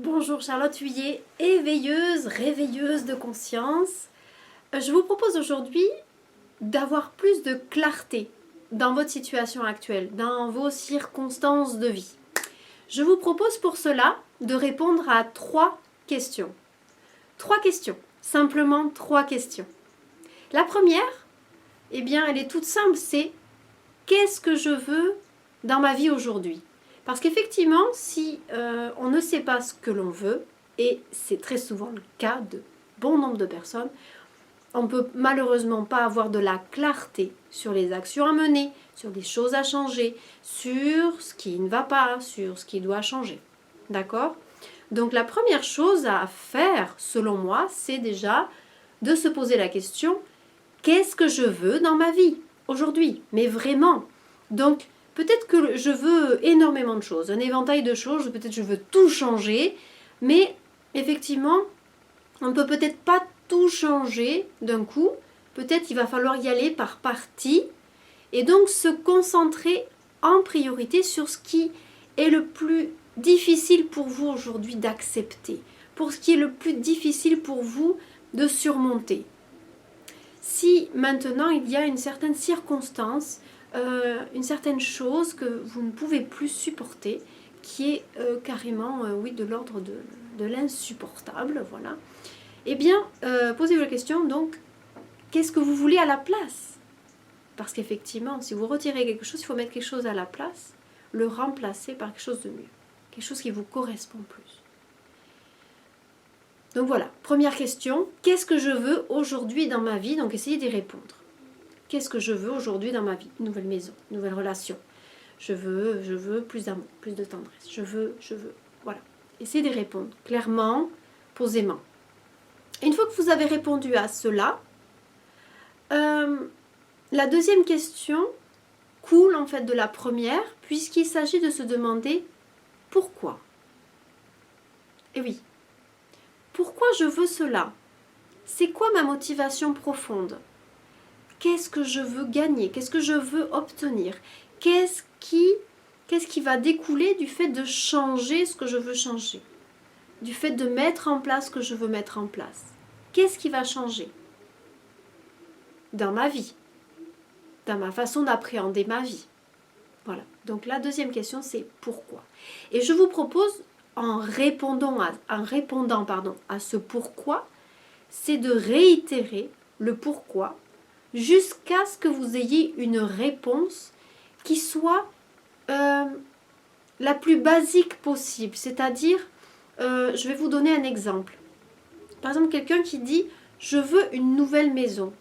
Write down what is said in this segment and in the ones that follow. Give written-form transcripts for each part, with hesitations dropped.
Bonjour Charlotte Huillet, éveilleuse, réveilleuse de conscience. Je vous propose aujourd'hui d'avoir plus de clarté dans votre situation actuelle, dans vos circonstances de vie. Je vous propose pour cela de répondre à 3 questions. 3 questions, simplement 3 questions. La première, eh bien, elle est toute simple, c'est qu'est-ce que je veux dans ma vie aujourd'hui ? Parce qu'effectivement, si on ne sait pas ce que l'on veut, et c'est très souvent le cas de bon nombre de personnes, on ne peut malheureusement pas avoir de la clarté sur les actions à mener, sur les choses à changer, sur ce qui ne va pas, sur ce qui doit changer. D'accord ? Donc la première chose à faire, selon moi, c'est déjà de se poser la question, qu'est-ce que je veux dans ma vie aujourd'hui ? Mais vraiment. Donc, peut-être que je veux énormément de choses, un éventail de choses, peut-être que je veux tout changer, mais effectivement, on ne peut peut-être pas tout changer d'un coup. Peut-être il va falloir y aller par partie et donc se concentrer en priorité sur ce qui est le plus difficile pour vous aujourd'hui d'accepter, pour ce qui est le plus difficile pour vous de surmonter. Si maintenant il y a une certaine circonstance, une certaine chose que vous ne pouvez plus supporter, qui est carrément de l'ordre de l'insupportable, voilà. Eh bien, posez-vous la question, donc, qu'est-ce que vous voulez à la place ? Parce qu'effectivement, si vous retirez quelque chose, il faut mettre quelque chose à la place, le remplacer par quelque chose de mieux, quelque chose qui vous correspond plus. Donc voilà, première question, qu'est-ce que je veux aujourd'hui dans ma vie ? Donc essayez d'y répondre. Qu'est-ce que je veux aujourd'hui dans ma vie ? Une nouvelle maison, une nouvelle relation. Je veux plus d'amour, plus de tendresse. Je veux. Voilà. Essayez d'y répondre clairement, posément. Une fois que vous avez répondu à cela, la deuxième question coule en fait de la première, puisqu'il s'agit de se demander pourquoi. Et oui, pourquoi je veux cela ? C'est quoi ma motivation profonde ? Qu'est-ce que je veux gagner ? Qu'est-ce que je veux obtenir ? Qu'est-ce qui va découler du fait de changer ce que je veux changer ? Du fait de mettre en place ce que je veux mettre en place ? Qu'est-ce qui va changer dans ma vie ? Dans ma façon d'appréhender ma vie ? Voilà. Donc la deuxième question, c'est pourquoi ? Et je vous propose, en répondant à ce pourquoi, c'est de réitérer le pourquoi jusqu'à ce que vous ayez une réponse qui soit la plus basique possible. C'est-à-dire, je vais vous donner un exemple. Par exemple, quelqu'un qui dit « je veux une nouvelle maison ».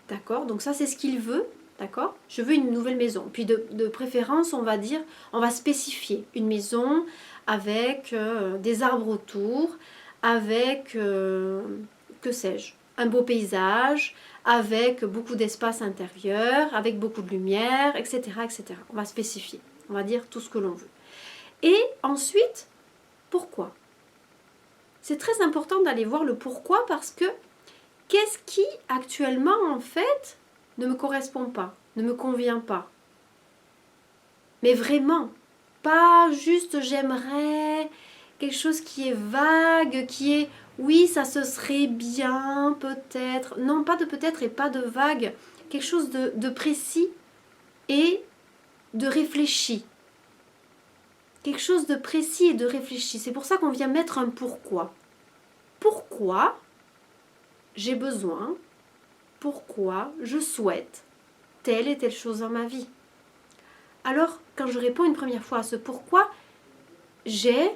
D'accord ? Donc ça, c'est ce qu'il veut. D'accord ? Je veux une nouvelle maison. Puis de préférence, on va spécifier une maison avec des arbres autour, avec, que sais-je, un beau paysage, avec beaucoup d'espace intérieur, avec beaucoup de lumière, etc., etc. On va spécifier. On va dire tout ce que l'on veut. Et ensuite, pourquoi ? C'est très important d'aller voir le pourquoi parce que qu'est-ce qui actuellement en fait ne me correspond pas, ne me convient pas. Mais vraiment, pas juste j'aimerais quelque chose qui est vague, qui est oui, ça se serait bien peut-être. Non, pas de peut-être et pas de vague. Quelque chose de précis et de réfléchi. Quelque chose de précis et de réfléchi. C'est pour ça qu'on vient mettre un pourquoi. Pourquoi j'ai besoin, pourquoi je souhaite telle et telle chose dans ma vie. Alors, quand je réponds une première fois à ce pourquoi, j'ai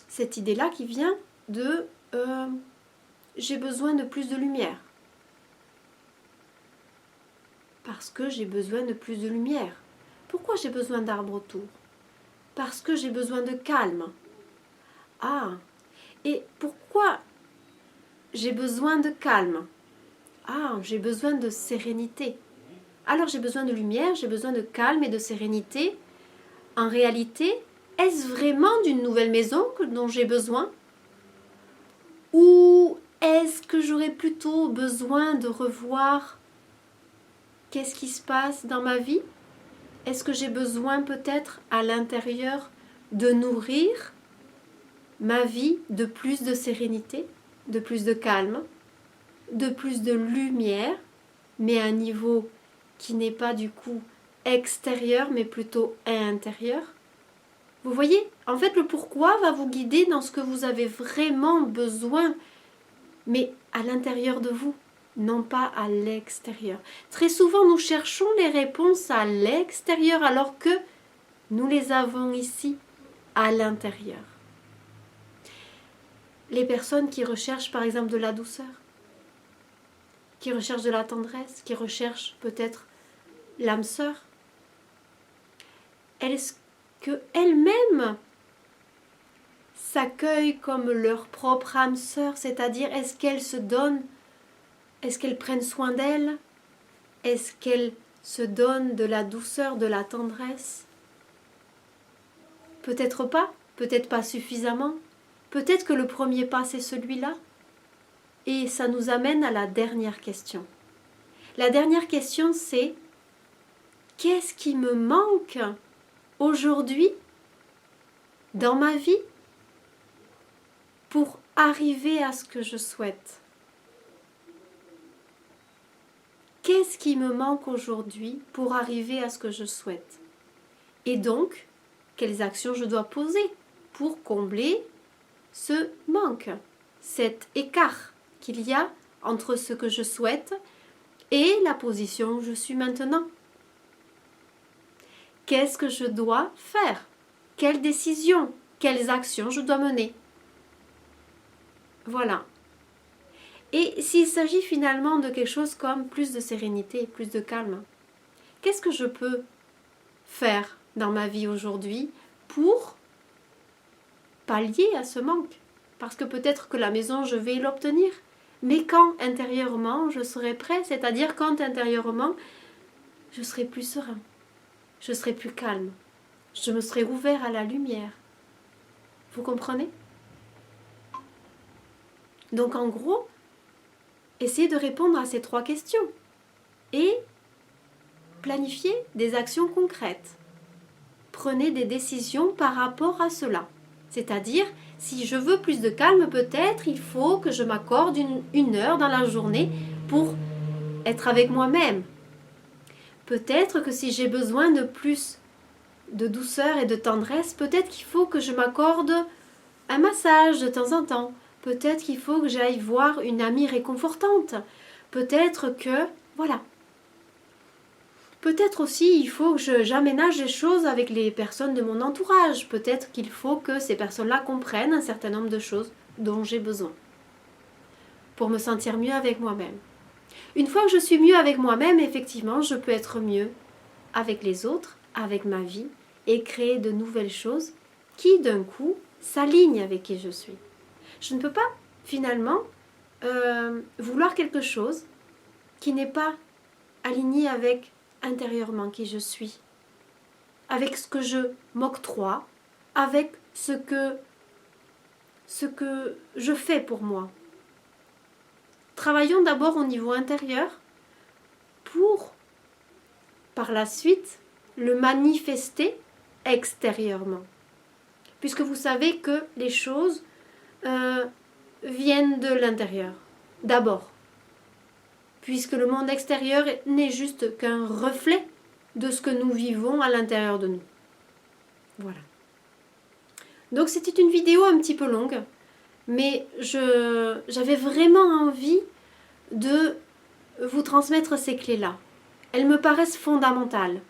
cette idée-là qui vient de j'ai besoin de plus de lumière. Parce que j'ai besoin de plus de lumière. Pourquoi j'ai besoin d'arbres autour ? Parce que j'ai besoin de calme. Ah, et pourquoi j'ai besoin de calme ? Ah, j'ai besoin de sérénité. Alors j'ai besoin de lumière, j'ai besoin de calme et de sérénité. En réalité, est-ce vraiment d'une nouvelle maison dont j'ai besoin ? Ou est-ce que j'aurais plutôt besoin de revoir qu'est-ce qui se passe dans ma vie ? Est-ce que j'ai besoin peut-être à l'intérieur de nourrir ma vie de plus de sérénité, de plus de calme, de plus de lumière, mais à un niveau qui n'est pas du coup extérieur, mais plutôt intérieur. Vous voyez, en fait, le pourquoi va vous guider dans ce que vous avez vraiment besoin, mais à l'intérieur de vous, non pas à l'extérieur. Très souvent, nous cherchons les réponses à l'extérieur alors que nous les avons ici, à l'intérieur. Les personnes qui recherchent par exemple de la douceur, qui recherchent de la tendresse, qui recherchent peut-être l'âme sœur, est-ce qu'elles-mêmes s'accueillent comme leur propre âme sœur, c'est-à-dire est-ce qu'elles se donnent, est-ce qu'elles prennent soin d'elles, est-ce qu'elles se donnent de la douceur, de la tendresse? Peut-être pas suffisamment, peut-être que le premier pas c'est celui-là. Et ça nous amène à la dernière question. La dernière question c'est: qu'est-ce qui me manque aujourd'hui dans ma vie pour arriver à ce que je souhaite? Qu'est-ce qui me manque aujourd'hui pour arriver à ce que je souhaite? Et donc, quelles actions je dois poser pour combler ce manque, cet écart qu'il y a entre ce que je souhaite et la position où je suis maintenant? Qu'est-ce que je dois faire? Quelles décisions, quelles actions je dois mener? Voilà. Et s'il s'agit finalement de quelque chose comme plus de sérénité, plus de calme, qu'est-ce que je peux faire dans ma vie aujourd'hui pour pallier à ce manque? Parce que peut-être que la maison, je vais l'obtenir, mais quand intérieurement je serai prêt, c'est-à-dire quand intérieurement je serai plus serein, je serai plus calme, je me serai ouvert à la lumière. Vous comprenez? Donc en gros, essayez de répondre à ces 3 questions et planifiez des actions concrètes. Prenez des décisions par rapport à cela. C'est-à-dire, si je veux plus de calme, peut-être il faut que je m'accorde une heure dans la journée pour être avec moi-même. Peut-être que si j'ai besoin de plus de douceur et de tendresse, peut-être qu'il faut que je m'accorde un massage de temps en temps. Peut-être qu'il faut que j'aille voir une amie réconfortante. Peut-être que... Voilà. Peut-être aussi il faut que j'aménage les choses avec les personnes de mon entourage. Peut-être qu'il faut que ces personnes-là comprennent un certain nombre de choses dont j'ai besoin pour me sentir mieux avec moi-même. Une fois que je suis mieux avec moi-même, effectivement, je peux être mieux avec les autres, avec ma vie et créer de nouvelles choses qui, d'un coup, s'alignent avec qui je suis. Je ne peux pas, finalement, vouloir quelque chose qui n'est pas aligné avec intérieurement qui je suis, avec ce que je m'octroie, avec ce que je fais pour moi. Travaillons d'abord au niveau intérieur pour, par la suite, le manifester extérieurement. Puisque vous savez que les choses viennent de l'intérieur, d'abord. Puisque le monde extérieur n'est juste qu'un reflet de ce que nous vivons à l'intérieur de nous. Voilà. Donc c'était une vidéo un petit peu longue, mais j'avais vraiment envie de vous transmettre ces clés-là. Elles me paraissent fondamentales.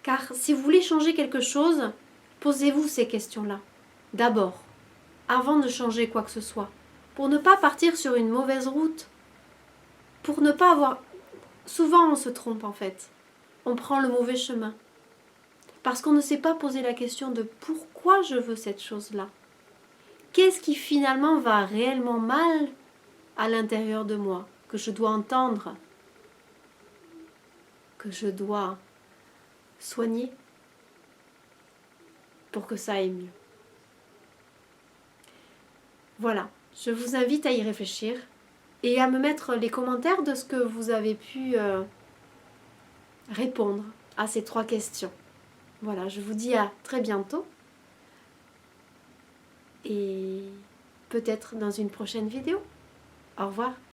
Car si vous voulez changer quelque chose, posez-vous ces questions-là. D'abord, avant de changer quoi que ce soit. Pour ne pas partir sur une mauvaise route. Pour ne pas avoir... Souvent on se trompe en fait. On prend le mauvais chemin. Parce qu'on ne s'est pas posé la question de pourquoi je veux cette chose-là. Qu'est-ce qui finalement va réellement mal à l'intérieur de moi, que je dois entendre, que je dois soigner pour que ça aille mieux. Voilà, je vous invite à y réfléchir et à me mettre les commentaires de ce que vous avez pu répondre à ces 3 questions. Voilà, je vous dis à très bientôt. et peut-être dans une prochaine vidéo. Au revoir.